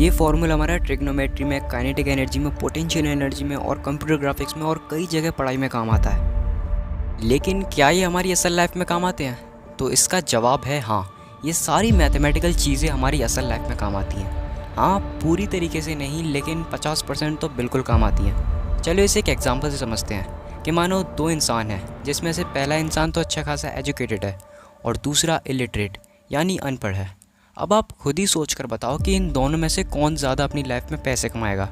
ये फॉर्मूला हमारा ट्रिग्नोमेट्री में, काइनेटिक एनर्जी में, पोटेंशियल एनर्जी में और कंप्यूटर ग्राफिक्स में और कई जगह पढ़ाई में काम आता है। लेकिन क्या ये हमारी असल लाइफ में काम आते हैं? तो इसका जवाब है हाँ। ये सारी मैथमेटिकल चीज़ें हमारी असल लाइफ में काम आती हैं। हाँ, पूरी तरीके से नहीं, लेकिन 50% तो बिल्कुल काम आती हैं। चलो इसे एक एग्जांपल से समझते हैं कि मानो दो इंसान हैं, जिसमें से पहला इंसान तो अच्छा खासा एजुकेटेड है और दूसरा इलिटरेट यानी अनपढ़ है। अब आप खुद ही सोच कर बताओ कि इन दोनों में से कौन ज़्यादा अपनी लाइफ में पैसे कमाएगा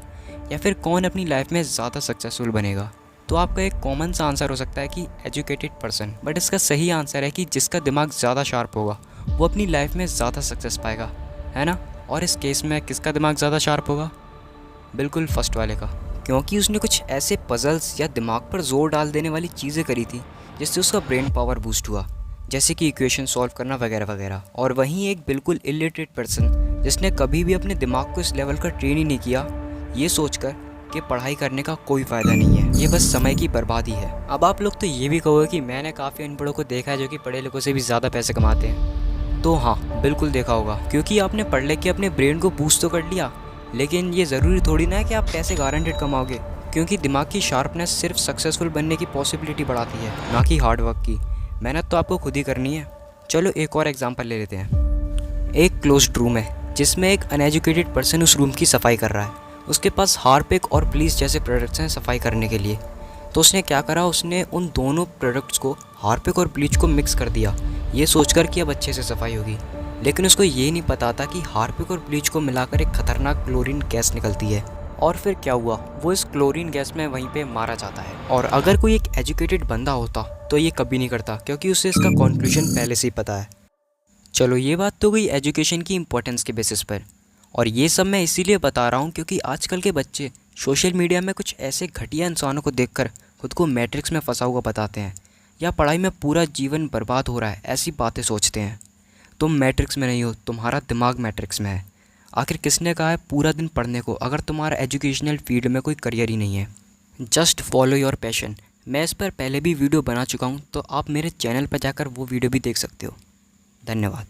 या फिर कौन अपनी लाइफ में ज़्यादा सक्सेसफुल बनेगा। तो आपका एक कॉमन सा आंसर हो सकता है कि एजुकेटेड पर्सन, बट इसका सही आंसर है कि जिसका दिमाग ज़्यादा शार्प होगा वो अपनी लाइफ में ज़्यादा सक्सेस पाएगा, है ना। और इस केस में किसका दिमाग ज़्यादा शार्प होगा? बिल्कुल फर्स्ट वाले का, क्योंकि उसने कुछ ऐसे पजल्स या दिमाग पर जोर डाल देने वाली चीज़ें करी थी जिससे उसका ब्रेन पावर बूस्ट हुआ, जैसे कि इक्वेशन सॉल्व करना वगैरह वगैरह। और वहीं एक बिल्कुल इलिटरेट पर्सन जिसने कभी भी अपने दिमाग को इस लेवल का ट्रेन ही नहीं किया, ये सोचकर कि पढ़ाई करने का कोई फ़ायदा नहीं है, ये बस समय की बर्बादी है। अब आप लोग तो ये भी कहोगे कि मैंने काफ़ी अनपढ़ों को देखा है जो कि पढ़े लिखों से भी ज़्यादा पैसे कमाते हैं। तो हाँ, बिल्कुल देखा होगा, क्योंकि आपने पढ़ लिख के अपने ब्रेन को बूस्ट तो कर लिया, लेकिन ये ज़रूरी थोड़ी ना है कि आप पैसे गारंटेड कमाओगे, क्योंकि दिमाग की शार्पनेस सिर्फ सक्सेसफुल बनने की पॉसिबिलिटी बढ़ाती है, ना कि हार्ड वर्क की। मेहनत तो आपको खुद ही करनी है। चलो एक और एग्जांपल ले लेते हैं। एक क्लोज्ड रूम है जिसमें एक अनएजुकेटेड पर्सन उस रूम की सफाई कर रहा है। उसके पास हार्पिक और ब्लीच जैसे प्रोडक्ट्स हैं सफाई करने के लिए। तो उसने क्या करा, उसने उन दोनों प्रोडक्ट्स को, हार्पिक और ब्लीच को मिक्स कर दिया, ये सोचकर कि अब अच्छे से सफाई होगी। लेकिन उसको ये नहीं पता था कि हार्पिक और ब्लीच को मिलाकर एक खतरनाक क्लोरीन गैस निकलती है। और फिर क्या हुआ, वो इस क्लोरीन गैस में वहीं पे मारा जाता है। और अगर कोई एक एजुकेटेड बंदा होता तो ये कभी नहीं करता, क्योंकि उसे इसका कंक्लूजन पहले से ही पता है। चलो ये बात तो गई एजुकेशन की इंपॉर्टेंस के बेसिस पर, और ये सब मैं इसीलिए बता रहा हूँ क्योंकि आजकल के बच्चे सोशल मीडिया में कुछ ऐसे घटिया इंसानों को देखकर खुद को मैट्रिक्स में फंसा हुआ बताते हैं, या पढ़ाई में पूरा जीवन बर्बाद हो रहा है ऐसी बातें सोचते हैं। तुम मैट्रिक्स में नहीं हो, तुम्हारा दिमाग मैट्रिक्स में है। आखिर किसने कहा है पूरा दिन पढ़ने को, अगर तुम्हारा एजुकेशनल फील्ड में कोई करियर ही नहीं है। Just follow your passion. मैं इस पर पहले भी वीडियो बना चुका हूँ, तो आप मेरे चैनल पर जाकर वो वीडियो भी देख सकते हो। धन्यवाद।